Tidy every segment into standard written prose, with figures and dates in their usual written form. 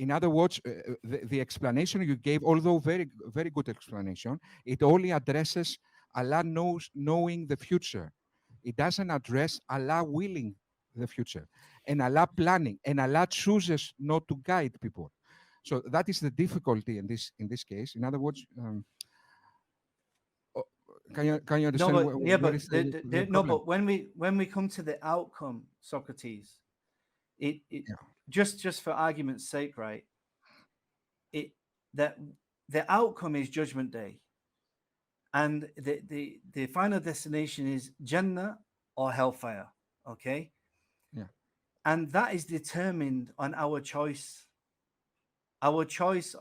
In other words, the explanation you gave, although very, very good explanation, it only addresses Allah knowing the future. It doesn't address Allah willing the future, and Allah planning, and Allah chooses not to guide people. So that is the difficulty in this case. In other words, can you understand? No, but yeah, where but is the no, problem? but when we come to the outcome, Socrates, it Yeah. just for argument's sake, right? That the outcome is Judgment Day, and the final destination is Jannah or hellfire. Okay. Yeah. And that is determined on our choice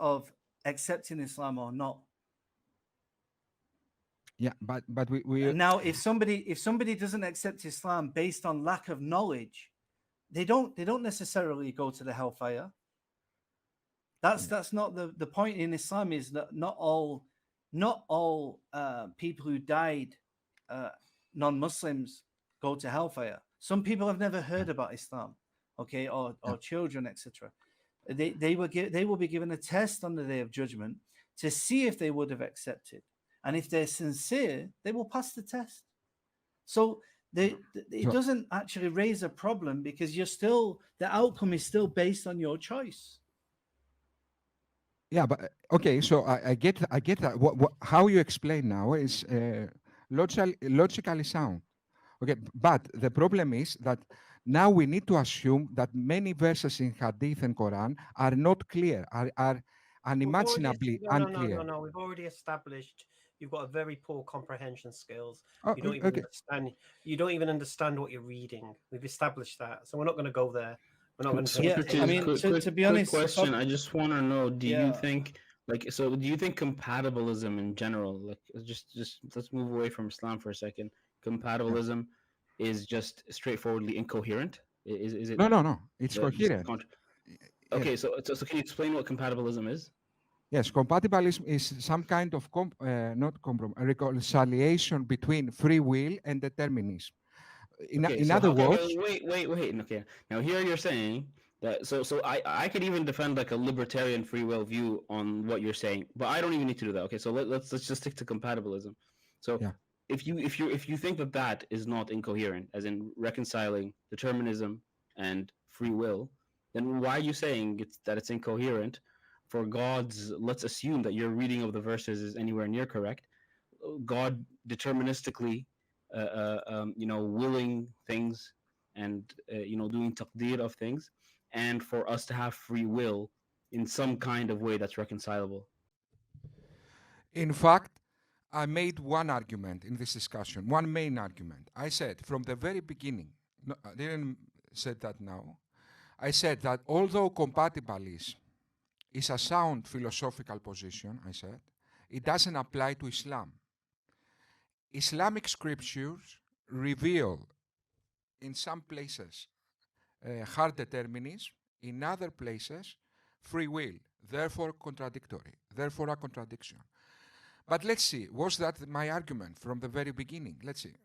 of accepting Islam or not. Yeah, but we And now if somebody doesn't accept Islam based on lack of knowledge, they don't necessarily go to the hellfire. That's not the point in Islam. Is that not all people who died non-Muslims go to hellfire. Some people have never heard about Islam, okay, or children, etc. They will be given a test on the Day of Judgment to see if they would have accepted, and if they're sincere, they will pass the test. So it doesn't actually raise a problem, because the outcome is still based on your choice. Yeah, but okay. So I get that. How you explain now is logically sound. Okay, but the problem is that now we need to assume that many verses in Hadith and Quran are not clear, are unimaginably unclear. No. We've already established you've got a very poor comprehension skills. Oh, You don't even understand. You don't even understand what you're reading. We've established that, so we're not going to go there. We're not going to. Yeah, I mean, to be honest, question. I just want to know: do you think, do you think compatibilism in general, just let's move away from Islam for a second? Compatibilism is just straightforwardly incoherent. Is it? No. It's coherent. Okay, so can you explain what compatibilism is? Yes, compatibilism is some kind of reconciliation between free will and determinism. In other words, wait. Okay, now here you're saying that so I could even defend like a libertarian free will view on what you're saying, but I don't even need to do that. Okay, so let's just stick to compatibilism. So if you think that is not incoherent, as in reconciling determinism and free will, then why are you saying that it's incoherent? For God's, let's assume that your reading of the verses is anywhere near correct. God deterministically, willing things and doing taqdeer of things, and for us to have free will in some kind of way that's reconcilable. In fact, I made one argument in this discussion, one main argument. I said from the very beginning, no, I didn't say that now. I said that although compatibilism is a sound philosophical position, I said, it doesn't apply to Islam. Islamic scriptures reveal in some places hard determinism, in other places free will, therefore a contradiction. But let's see, was that my argument from the very beginning? Let's see.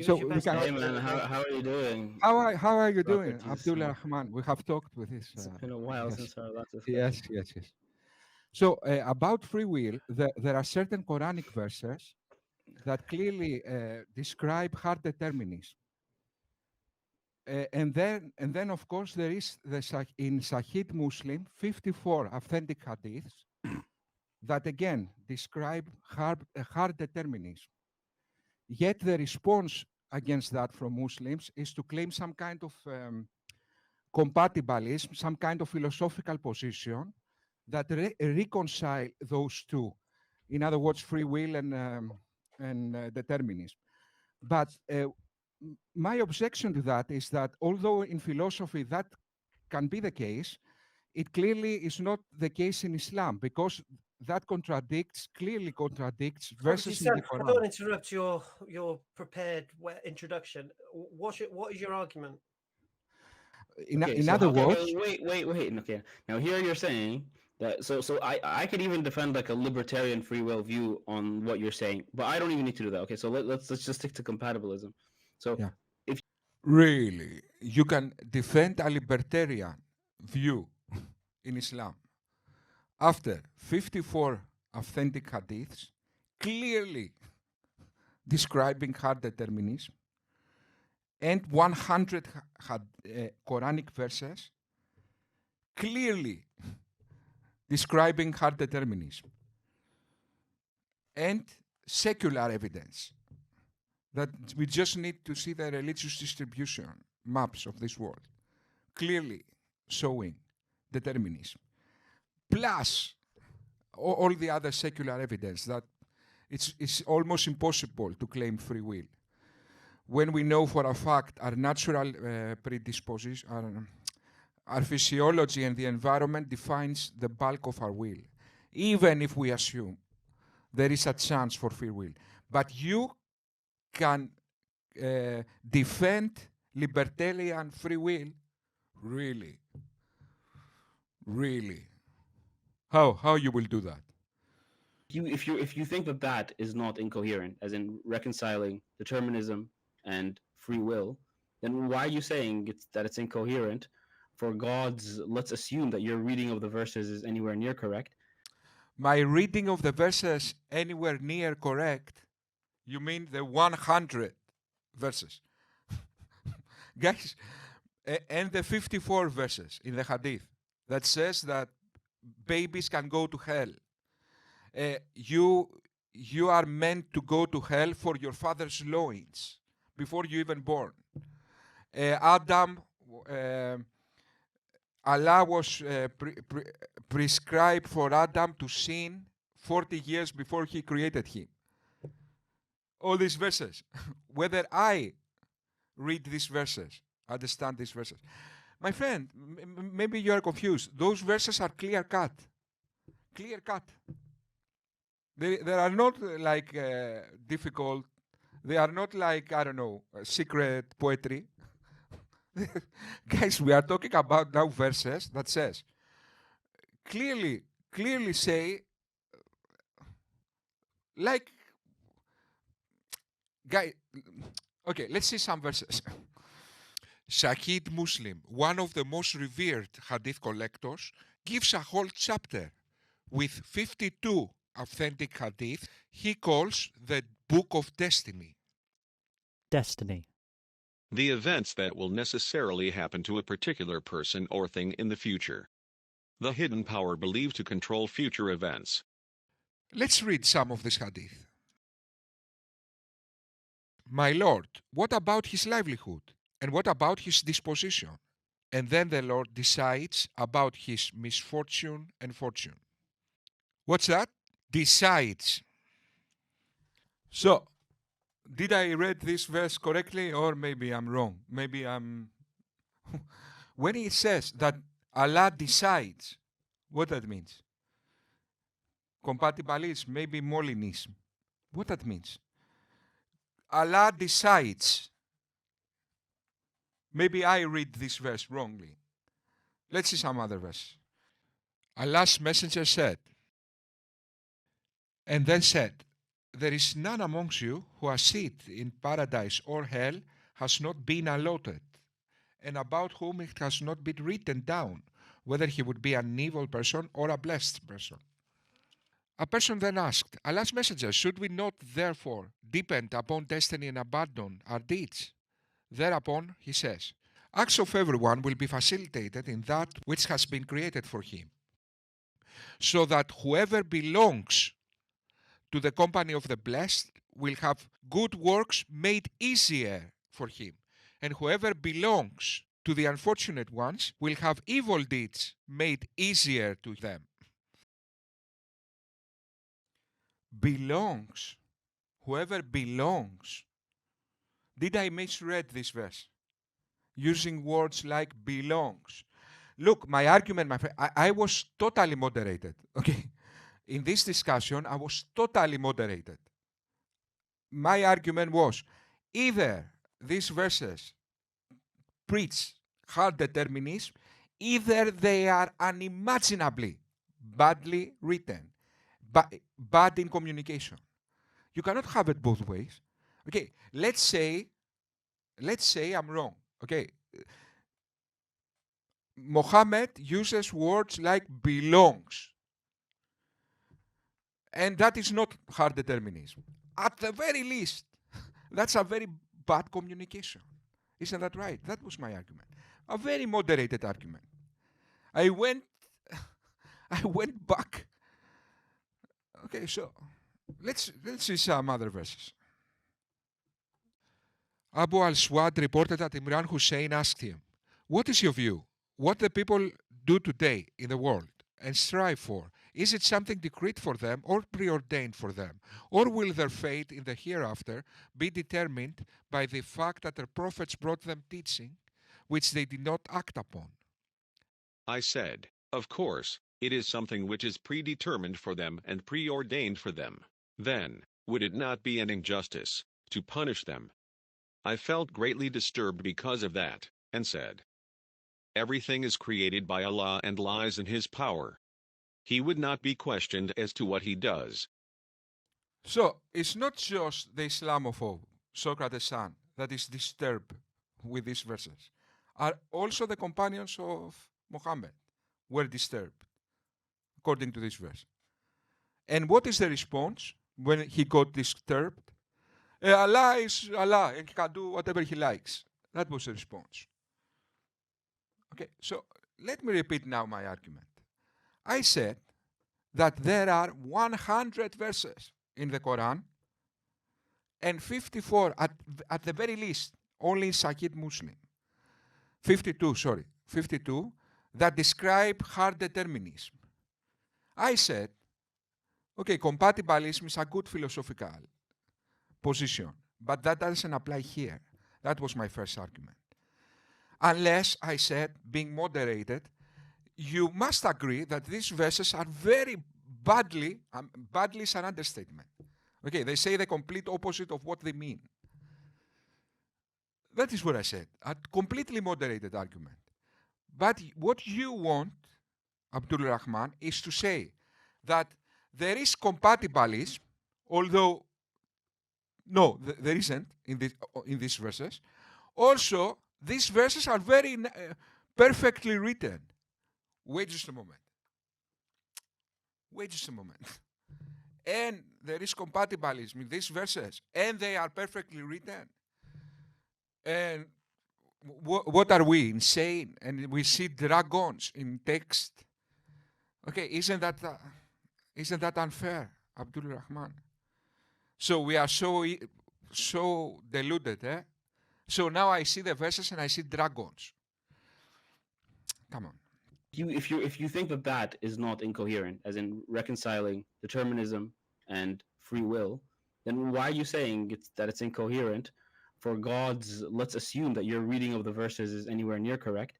So we can, hey man, how are you doing? How are you doing, Abdullah Rahman? We have talked with this. It's been a while since our last discussion. Yes. So about free will, there are certain Quranic verses that clearly describe hard determinism. And then of course there is in Sahih Muslim 54 authentic hadiths that again describe hard determinism. Yet the response against that from Muslims is to claim some kind of compatibilism, some kind of philosophical position that reconcile those two. In other words, free will and determinism. But my objection to that is that although in philosophy that can be the case, it clearly is not the case in Islam, because that clearly contradicts verses in the Quran. I don't interrupt your prepared introduction. What is your argument? In other words, wait. Okay, now here you're saying that so I could even defend like a libertarian free will view on what you're saying, but I don't even need to do that. Okay, so let's just stick to compatibilism. So if really you can defend a libertarian view in Islam, after 54 authentic hadiths, clearly describing hard determinism, and 100 Quranic verses, clearly describing hard determinism, and secular evidence that we just need to see the religious distribution maps of this world, clearly showing determinism, plus all the other secular evidence that it's almost impossible to claim free will when we know for a fact our natural predisposition, our physiology and the environment defines the bulk of our will, even if we assume there is a chance for free will. But you can defend libertarian free will? Really? Really? How you will do that? If you think that that is not incoherent, as in reconciling determinism and free will, then why are you saying that it's incoherent for God's? Let's assume that your reading of the verses is anywhere near correct. My reading of the verses anywhere near correct? You mean the 100 verses? Guys, and the 54 verses in the Hadith that says that babies can go to hell. You are meant to go to hell for your father's loins before you even born. Allah was prescribed for Adam to sin 40 years before he created him. All these verses, whether I read these verses, understand these verses. My friend, maybe you are confused. Those verses are clear-cut. Clear-cut. They are not like difficult. They are not like, I don't know, secret poetry. Guys, we are talking about now verses that says, clearly say, like, guy, okay, let's see some verses. Shahid Muslim, one of the most revered hadith collectors, gives a whole chapter with 52 authentic hadith he calls the Book of Destiny. Destiny. The events that will necessarily happen to a particular person or thing in the future. The hidden power believed to control future events. Let's read some of this hadith. My Lord, what about his livelihood? And what about his disposition? And then the Lord decides about his misfortune and fortune. What's that? Decides. So, did I read this verse correctly, or maybe I'm wrong? Maybe I'm... When it says that Allah decides, what that means? Compatibilism, maybe Molinism. What that means? Allah decides. Maybe I read this verse wrongly. Let's see some other verse. Allah's messenger said, and then said, there is none amongst you who has seat in paradise or hell has not been allotted, and about whom it has not been written down, whether he would be an evil person or a blessed person. A person then asked, Allah's messenger, should we not therefore depend upon destiny and abandon our deeds? Thereupon he says, acts of everyone will be facilitated in that which has been created for him, so that whoever belongs to the company of the blessed will have good works made easier for him, and whoever belongs to the unfortunate ones will have evil deeds made easier to them. Belongs. Whoever belongs. Did I misread this verse? Using words like belongs. Look, my argument, my friend, I was totally moderated, okay? In this discussion, I was totally moderated. My argument was, either these verses preach hard determinism, either they are unimaginably badly written, bad in communication. You cannot have it both ways. Okay, let's say I'm wrong. Okay, Mohammed uses words like belongs. And that is not hard determinism. At the very least, that's a very bad communication. Isn't that right? That was my argument. A very moderated argument. I went back. Okay, so let's see some other verses. Abu al-Swad reported that Imran Hussein asked him, "What is your view? What the people do today in the world and strive for, is it something decreed for them or preordained for them? Or will their fate in the hereafter be determined by the fact that their prophets brought them teaching which they did not act upon?" I said, of course, it is something which is predetermined for them and preordained for them. Then, would it not be an injustice to punish them? I felt greatly disturbed because of that, and said, everything is created by Allah and lies in His power. He would not be questioned as to what He does. So, it's not just the Islamophobe, Socrates Son, that is disturbed with these verses. Also the companions of Muhammad were disturbed, according to this verse. And what is the response when he got disturbed? Allah is Allah and He can do whatever He likes. That was the response. Okay, so let me repeat now my argument. I said that there are 100 verses in the Quran and 54 at the very least, only in Sahih Muslim. 52 that describe hard determinism. I said, okay, compatibilism is a good philosophical position, but that doesn't apply here. That was my first argument. Unless, I said, being moderated, you must agree that these verses are very badly is an understatement. Okay, they say the complete opposite of what they mean. That is what I said, a completely moderated argument. But what you want, Abdul Rahman, is to say that there is compatibilism, although no, there isn't in these verses. Also, these verses are very perfectly written. Wait just a moment. And there is compatibilism in these verses, and they are perfectly written. And what are we, insane? And we see dragons in text. Okay, isn't that unfair, Abdul Rahman? So we are so deluded, eh? So now I see the verses and I see dragons. Come on. If you think that is not incoherent, as in reconciling determinism and free will, then why are you saying that it's incoherent for God's? Let's assume that your reading of the verses is anywhere near correct.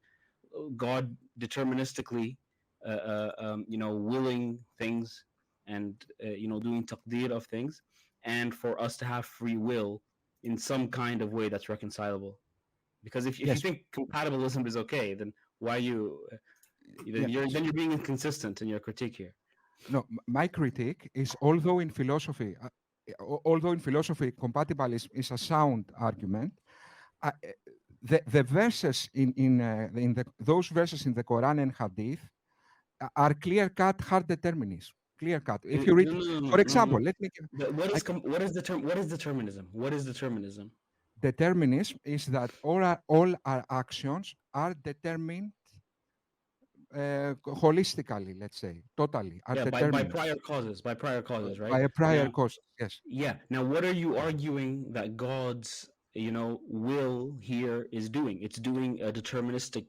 God deterministically, willing things and doing taqdeer of things, and for us to have free will in some kind of way that's reconcilable. Because if you think compatibilism is okay, then why you? You're being inconsistent in your critique here. No, my critique is although in philosophy, compatibilism is a sound argument. The verses those verses in the Quran and Hadith are clear-cut hard determinism. Clear-cut. If you read, for example, let me. What is determinism? What is determinism? Determinism is that all our actions are determined holistically, let's say, totally. By prior causes, right? By a prior cause, yes. Yeah. Now, what are you arguing that God's, will here is doing? It's doing a deterministic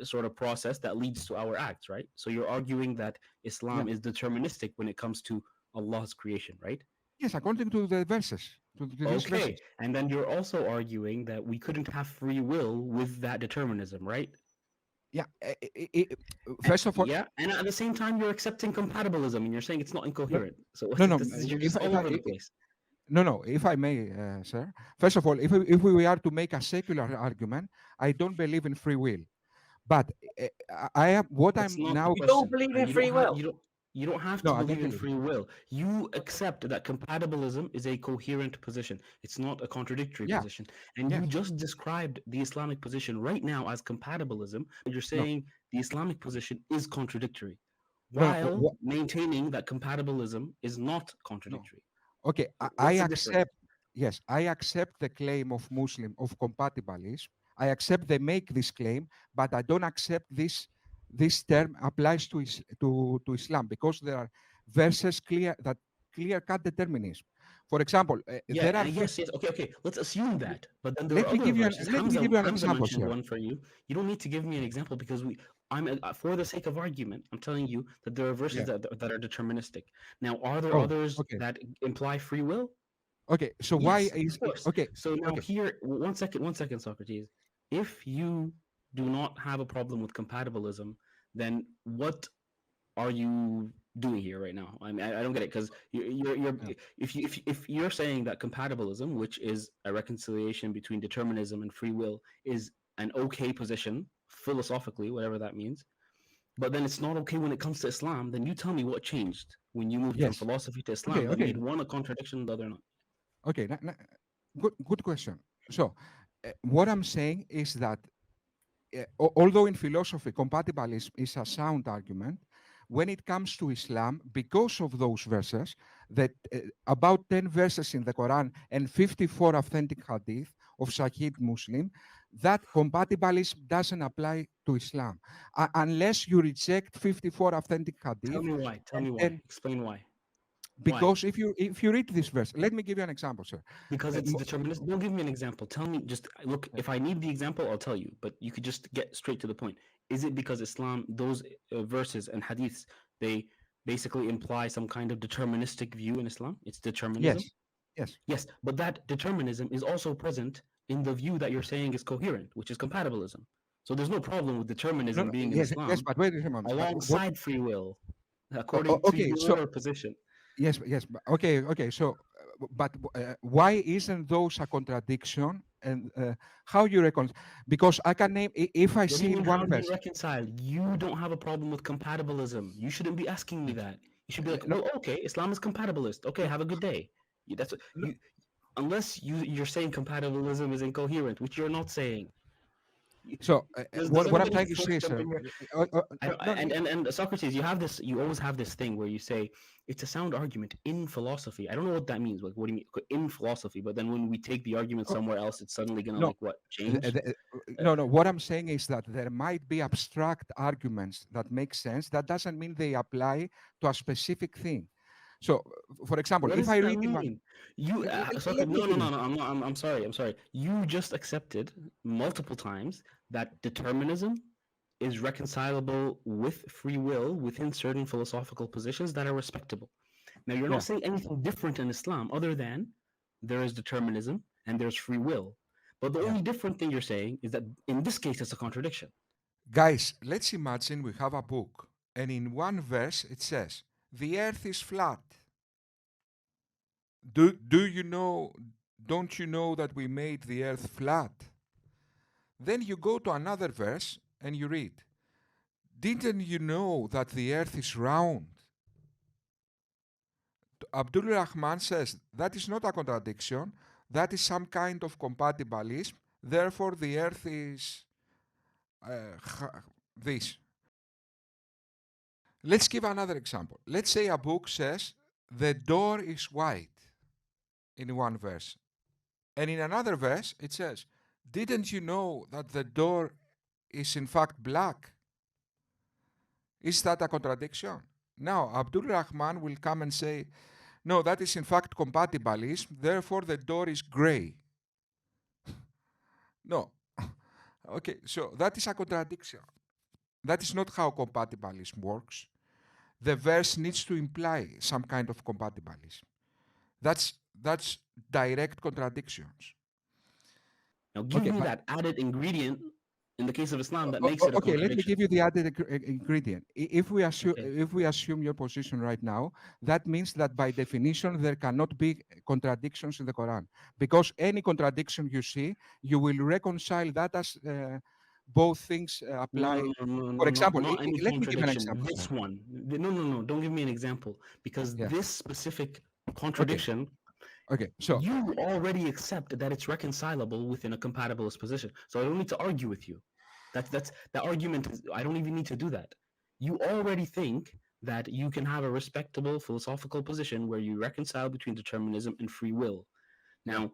sort of process that leads to our acts, right? So you're arguing that Islam is deterministic when it comes to Allah's creation, right? Yes, according to the verses. Okay, and then you're also arguing that we couldn't have free will with that determinism, right? Yeah. First of all, yeah, and at the same time, you're accepting compatibilism, and you're saying it's not incoherent. So no, you're just all over the place. No, if I may, sir. First of all, if we are to make a secular argument, I don't believe in free will. But I am what I'm now. You don't believe in free will. You don't have to believe in free will. You accept that compatibilism is a coherent position. It's not a contradictory position. And you just described the Islamic position right now as compatibilism. You're saying the Islamic position is contradictory, No, while maintaining that compatibilism is not contradictory. Okay, What's I the difference? accept. Yes, I accept the claim of Muslim of compatibilism. I accept they make this claim, but I don't accept this term applies to Islam, because there are verses clear cut determinism. For example, there are yes. Okay. Let's assume that. But then there let are me other give you verses. let me give you an Hamza example, mentioned sir. one for you. You don't need to give me an example because for the sake of argument, I'm telling you that there are verses that are deterministic. Now, are there others that imply free will? Okay, so Yes, why of course. okay? So now here, one second, Socrates. If you do not have a problem with compatibilism, then what are you doing here right now? I mean, I don't get it, because you're if you're saying that compatibilism, which is a reconciliation between determinism and free will, is an okay position philosophically, whatever that means, but then it's not okay when it comes to Islam, then you tell me what changed when you moved from Yes. philosophy to Islam that made one a contradiction, the other not. Okay, good question. So, what I'm saying is that although in philosophy compatibilism is a sound argument, when it comes to Islam, because of those verses, that about 10 verses in the Quran and 54 authentic hadith of Sahih Muslim, that compatibilism doesn't apply to Islam unless you reject 54 authentic hadith. Tell me why. Tell me why. Explain why. Because if you read this verse, let me give you an example, sir. Because it's deterministic. Don't give me an example. Tell me, just look. If I need the example, I'll tell you. But you could just get straight to the point. Is it because Islam, those verses and hadiths, they basically imply some kind of deterministic view in Islam? It's determinism. Yes. But that determinism is also present in the view that you're saying is coherent, which is compatibilism. So there's no problem with determinism being in Islam. Yes, but wait a moment. Alongside free will, according to your position. Yes. Okay. So, but why isn't those a contradiction? And how you reconcile? Because I can name if I see in one verse. Reconcile. You don't have a problem with compatibilism. You shouldn't be asking me that. You should be like, well, okay, Islam is compatibilist. Okay, have a good day. That's what you. Unless you're saying compatibilism is incoherent, which you're not saying. So what I'm trying to say, sir, and Socrates, you always have this thing where you say it's a sound argument in philosophy. I don't know what that means. Like, what do you mean in philosophy? But then when we take the argument somewhere else, it's suddenly gonna change? No. What I'm saying is that there might be abstract arguments that make sense. That doesn't mean they apply to a specific thing. So, for example, if I read no, I'm sorry. You just accepted multiple times that determinism is reconcilable with free will within certain philosophical positions that are respectable. Now, you're not saying anything different in Islam other than there is determinism and there's free will. But the only different thing you're saying is that in this case, it's a contradiction. Guys, let's imagine we have a book, and in one verse it says, the earth is flat. Do you know, don't you know that we made the earth flat? Then you go to another verse and you read, didn't you know that the earth is round? Abdul Rahman says, that is not a contradiction, that is some kind of compatibilism, therefore the earth is this. Let's give another example. Let's say a book says, the door is white in one verse. And in another verse, it says, didn't you know that the door is in fact black? Is that a contradiction? Now, Abdul Rahman will come and say, no, that is in fact compatibilism, therefore the door is gray. No. Okay, so that is a contradiction. That is not how compatibilism works. The verse needs to imply some kind of compatibilism. That's direct contradictions. Now give me that added ingredient in the case of Islam that makes it a contradiction. Okay, let me give you the added ingredient. If we assume your position right now, that means that by definition there cannot be contradictions in the Quran, because any contradiction you see, you will reconcile that as both things apply. No, For example, not any let me give an contradiction. example. This one. No. Don't give me an example, because this specific contradiction. Okay, so you already accept that it's reconcilable within a compatibilist position. So I don't need to argue with you. That's the argument. I don't even need to do that. You already think that you can have a respectable philosophical position where you reconcile between determinism and free will. Now,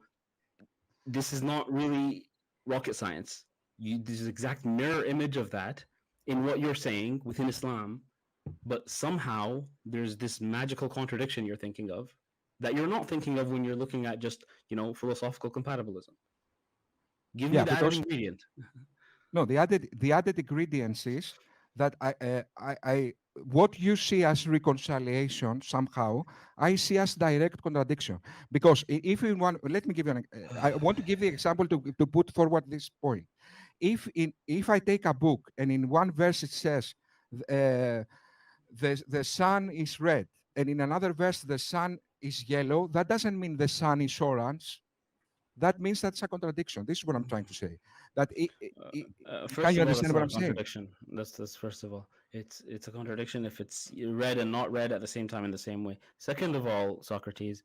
this is not really rocket science. There's an exact mirror image of that in what you're saying within Islam, but somehow there's this magical contradiction you're thinking of that you're not thinking of when you're looking at just, philosophical compatibilism. Give me the added ingredient. No, the added ingredients is that what you see as reconciliation somehow, I see as direct contradiction. Because if you want, let me give you I want to give the example to put forward this point. If I take a book and in one verse it says the sun is red, and in another verse the sun is yellow, that doesn't mean the sun is orange. That means that's a contradiction. This is what I'm trying to say. That can you understand what I'm saying? That's first of all, it's a contradiction if it's read and not read at the same time in the same way. Second of all, Socrates,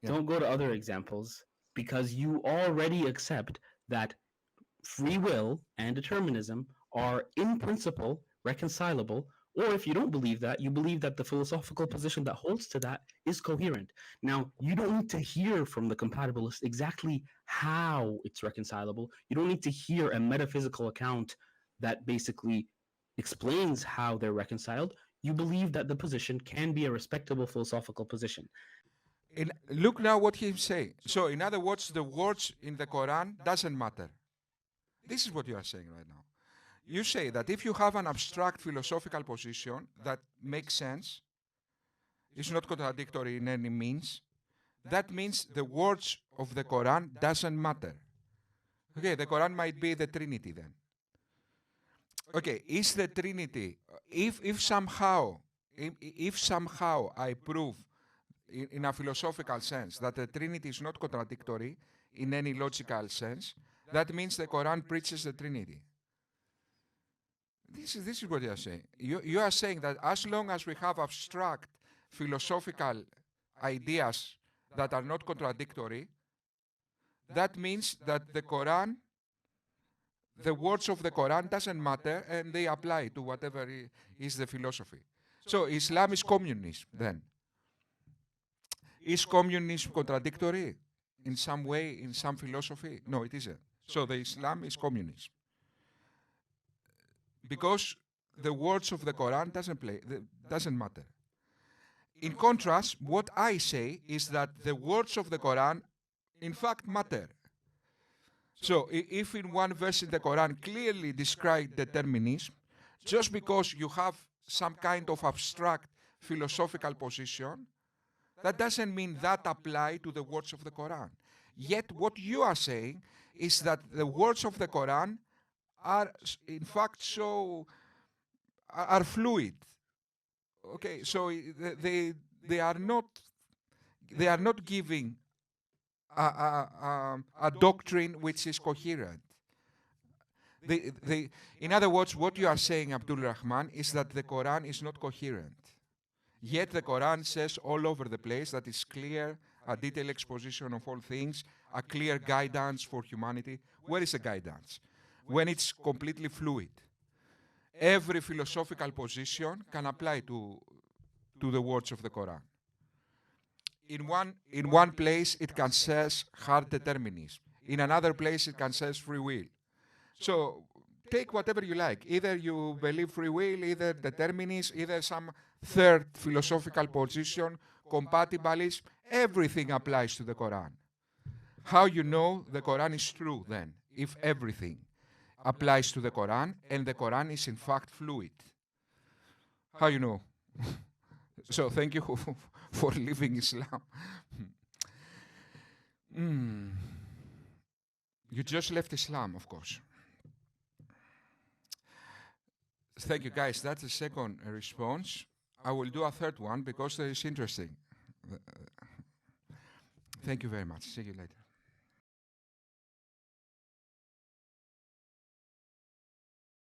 don't go to other examples because you already accept that free will and determinism are in principle reconcilable. Or if you don't believe that, you believe that the philosophical position that holds to that is coherent. Now, you don't need to hear from the compatibilist exactly how it's reconcilable. You don't need to hear a metaphysical account that basically explains how they're reconciled. You believe that the position can be a respectable philosophical position. Look now what he's saying. So, in other words, the words in the Quran doesn't matter. This is what you are saying right now. You say that if you have an abstract philosophical position that makes sense, is not contradictory in any means, that means the words of the Quran doesn't matter. Okay, the Quran might be the Trinity then. Okay, is the Trinity, if somehow I prove in a philosophical sense that the Trinity is not contradictory in any logical sense, that means the Quran preaches the Trinity. This is what you are saying. You are saying that as long as we have abstract philosophical ideas that are not contradictory, that means that the Quran, the words of the Quran doesn't matter and they apply to whatever is the philosophy. So Islam is communism then. Is communism contradictory in some way, in some philosophy? No, it isn't. So the Islam is communism. Because the words of the Quran doesn't matter. In contrast, what I say is that the words of the Quran, in fact, matter. So, if in one verse in the Quran clearly describes determinism, just because you have some kind of abstract philosophical position, that doesn't mean that apply to the words of the Quran. Yet, what you are saying is that the words of the Quran are in fact are fluid. Okay, so they are not giving a doctrine which is coherent. In other words, what you are saying, Abdul Rahman, is that the Quran is not coherent. Yet the Quran says all over the place that it's clear, a detailed exposition of all things, a clear guidance for humanity. Where is the guidance? When it's completely fluid. Every philosophical position can apply to the words of the Quran. In one place it can says hard determinism. In another place it can says free will. So take whatever you like. Either you believe free will, either determinism, either some third philosophical position, compatibilism. Everything applies to the Quran. How you know the Quran is true then, if everything applies to the Quran and the Quran is in fact fluid? How you know? So thank you for leaving Islam. You just left Islam, of course. Thank you, guys. That's the second response. I will do a third one because it's interesting. Thank you very much. See you later.